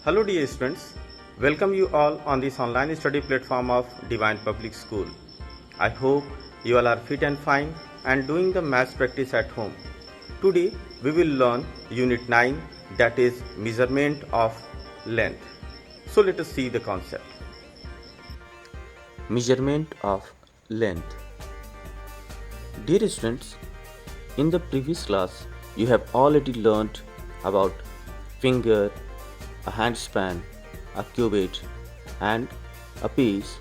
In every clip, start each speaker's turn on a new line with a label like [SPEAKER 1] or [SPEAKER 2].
[SPEAKER 1] Hello dear students, welcome you all on this online study platform of Divine Public School. I hope you all are fit and fine and doing the maths practice at home. Today we will learn Unit 9, that is measurement of length. So let us see the concept.
[SPEAKER 2] Measurement of length. Dear students, in the previous class you have already learned about finger, a hand span, a cubit and a piece.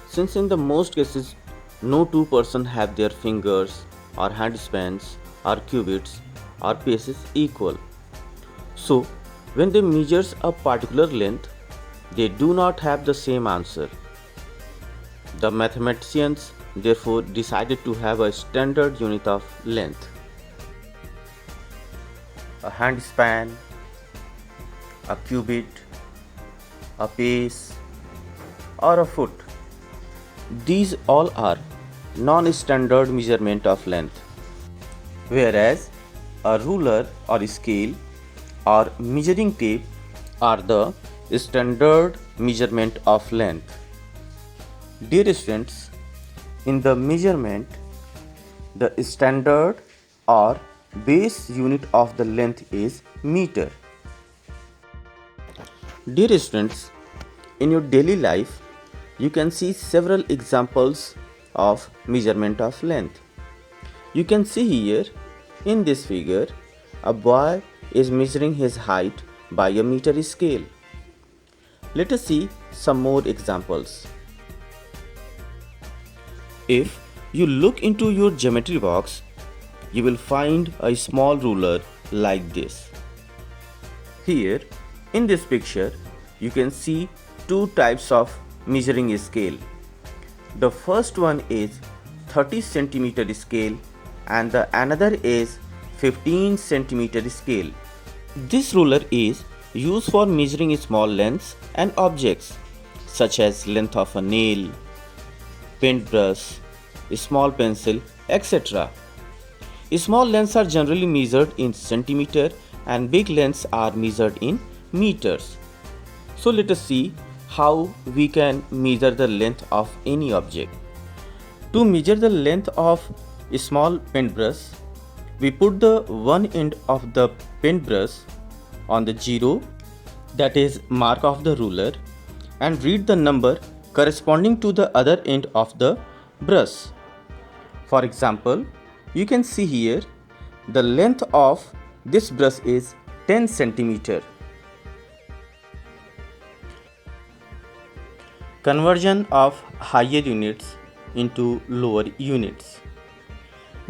[SPEAKER 2] Since in the most cases no two persons have their fingers or hand spans or cubits or pieces equal. So when they measures a particular length, they do not have the same answer. The mathematicians therefore decided to have a standard unit of length. A hand span, a cubit, a pace, or a foot. These all are non-standard measurement of length, whereas a ruler or scale or measuring tape are the standard measurement of length. Dear students, in the measurement, the standard or base unit of the length is meter. Dear students, in your daily life, you can see several examples of measurement of length. You can see here in this figure, a boy is measuring his height by a meter scale. Let us see some more examples. If you look into your geometry box, you will find a small ruler like this. Here, in this picture, you can see two types of measuring scale. The first one is 30 centimeter scale and the another is 15 centimeter scale. This ruler is used for measuring small lengths and objects such as length of a nail, paintbrush, a small pencil, etc. Small lengths are generally measured in centimeter and big lengths are measured in meters. So let us see how we can measure the length of any object. To measure the length of a small paintbrush, we put the one end of the paintbrush on the zero, that is mark of the ruler, and read the number corresponding to the other end of the brush. For example, you can see here the length of this brush is 10 centimeter. Conversion of higher units into lower units.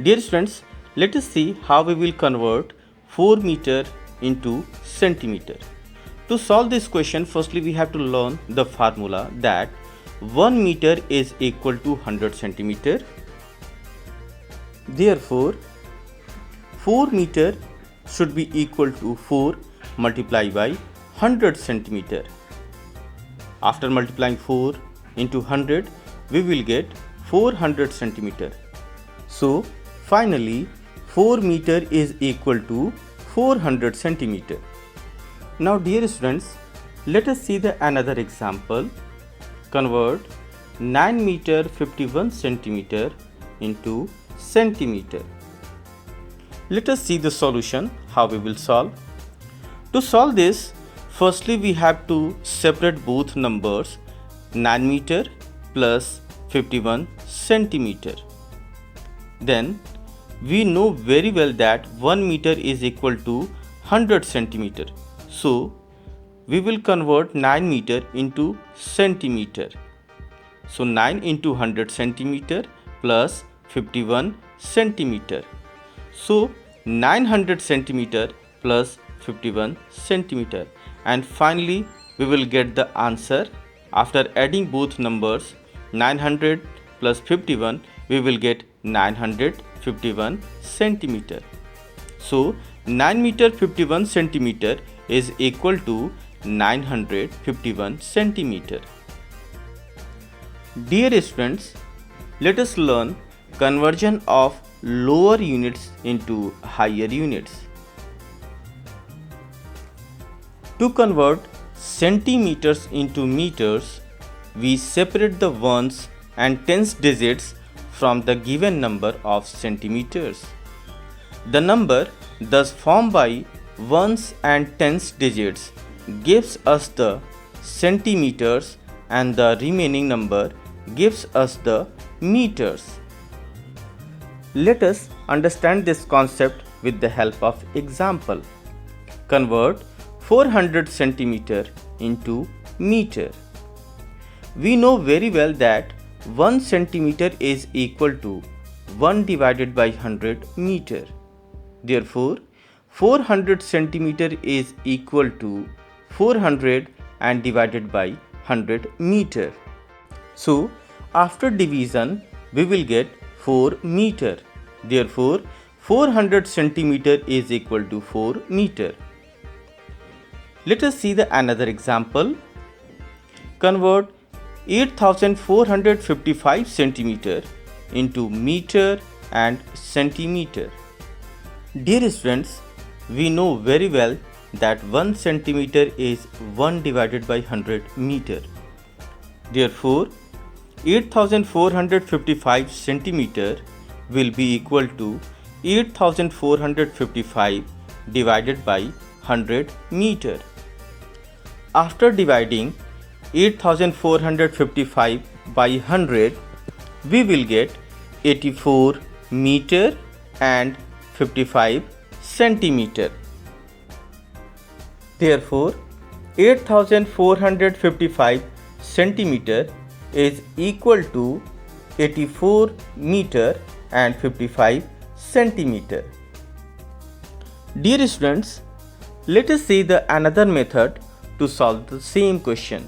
[SPEAKER 2] Dear students, let us see how we will convert 4 meter into centimeter. To solve this question, firstly we have to learn the formula that 1 meter is equal to 100 centimeter. Therefore, 4 meter should be equal to 4 multiplied by 100 centimeter. After multiplying 4 into 100, we will get 400 centimeter. So, finally, 4 meter is equal to 400 centimeter. Now, dear students, let us see the another example. Convert 9 meter 51 centimeter into centimeter. Let us see the solution, how we will solve. To solve this, firstly we have to separate both numbers, 9 meter plus 51 centimeter. Then we know very well that 1 meter is equal to 100 centimeter. So we will convert 9 meter into centimeter. So 9 into 100 centimeter plus 51 centimeter. So 900 centimeter plus 51 centimeter. And finally we will get the answer. After adding both numbers, 900 plus 51, we will get 951 centimeter. So 9 meter 51 centimeter is equal to 951 centimeter. Dear students, let us learn conversion of lower units into higher units. To convert centimeters into meters, we separate the ones and tens digits from the given number of centimeters. The number thus formed by ones and tens digits gives us the centimeters, and the remaining number gives us the meters. Let us understand this concept with the help of example. Convert 400 centimeter into meter. We know very well that 1 centimeter is equal to 1 divided by 100 meter. Therefore, 400 centimeter is equal to 400 and divided by 100 meter. So, after division, we will get 4 meter. Therefore, 400 centimeter is equal to 4 meter. Let us see the another example. Convert 8455 centimeter into meter and centimeter. Dear students, we know very well that 1 centimeter is 1 divided by 100 meter. Therefore, 8455 centimeter will be equal to 8455 divided by 100 meter. After dividing 8455 by 100, we will get 84 meter and 55 centimeter. Therefore, 8455 centimeter is equal to 84 meter and 55 centimeter. Dear students, let us see the another method to solve the same question.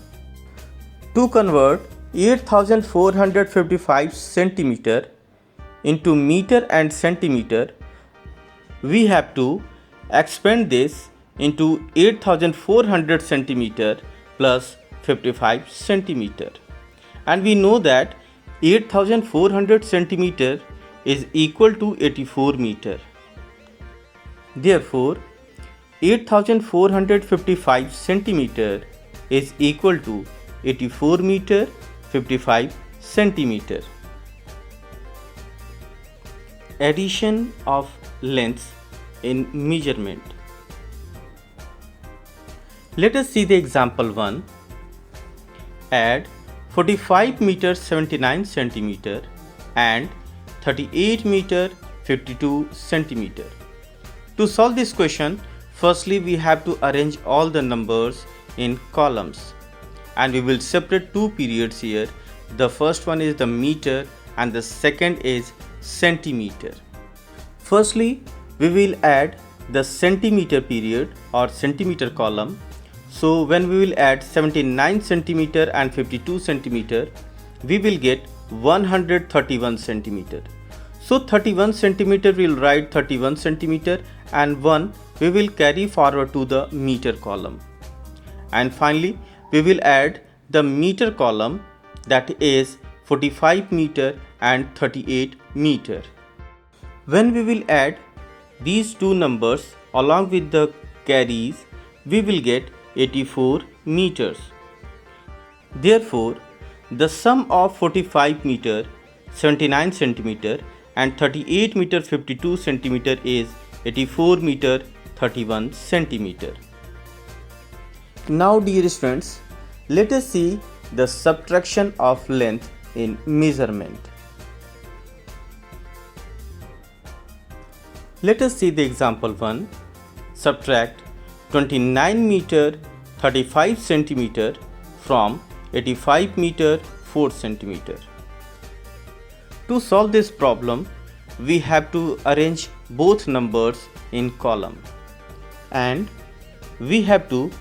[SPEAKER 2] To convert 8455 centimeter into meter and centimeter, we have to expand this into 8400 centimeter plus 55 centimeter. And we know that 8400 centimeter is equal to 84 meter. Therefore, 8455 centimeter is equal to 84 meter 55 centimeter. Addition of lengths in measurement. Let us see the example 1. Add 45 meter 79 centimeter and 38 meter 52 centimeter. To solve this question, firstly we have to arrange all the numbers in columns, and we will separate two periods here. The first one is the meter and the second is centimeter. Firstly, we will add the centimeter period or centimeter column. So when we will add 79 centimeter and 52 centimeter, we will get 131 centimeter. So 31 centimeter we will write 31 centimeter, and 1 we will carry forward to the meter column. And finally, we will add the meter column, that is 45 meter and 38 meter. When we will add these two numbers along with the carries, we will get 84 meters. Therefore, the sum of 45 meter 79 centimeter and 38 meter 52 centimeter is 84 meter 31 centimeter. Now dear students, let us see the subtraction of length in measurement. Let us see the example 1. Subtract 29 meter 35 centimeter from 85 meter 4 centimeter. To solve this problem, we have to arrange both numbers in column, and we have to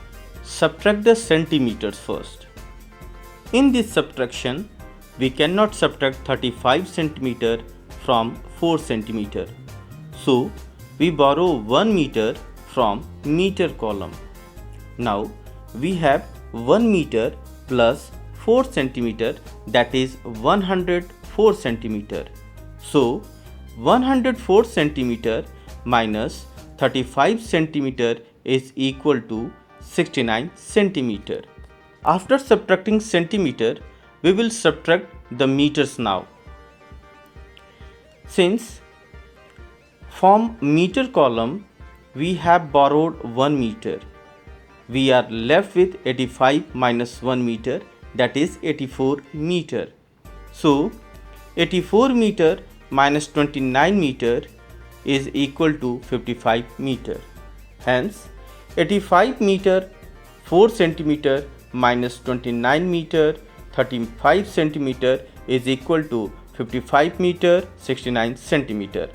[SPEAKER 2] subtract the centimeters first. In this subtraction, we cannot subtract 35 centimeter from 4 centimeter. So, we borrow 1 meter from meter column. Now, we have 1 meter plus 4 centimeter, that is 104 centimeter. So, 104 centimeter minus 35 centimeter is equal to 69 centimeter. After subtracting centimeter, we will subtract the meters now. Since from meter column we have borrowed 1 meter, we are left with 85 minus 1 meter, that is 84 meter. So 84 meter minus 29 meter is equal to 55 meter. Hence 85 meter 4 centimeter minus 29 meter 35 centimeter is equal to 55 meter 69 centimeter.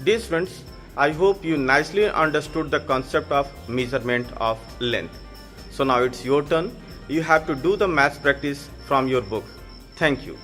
[SPEAKER 1] Dear friends, I hope you nicely understood the concept of measurement of length. So now it's your turn. You have to do the maths practice from your book. Thank you.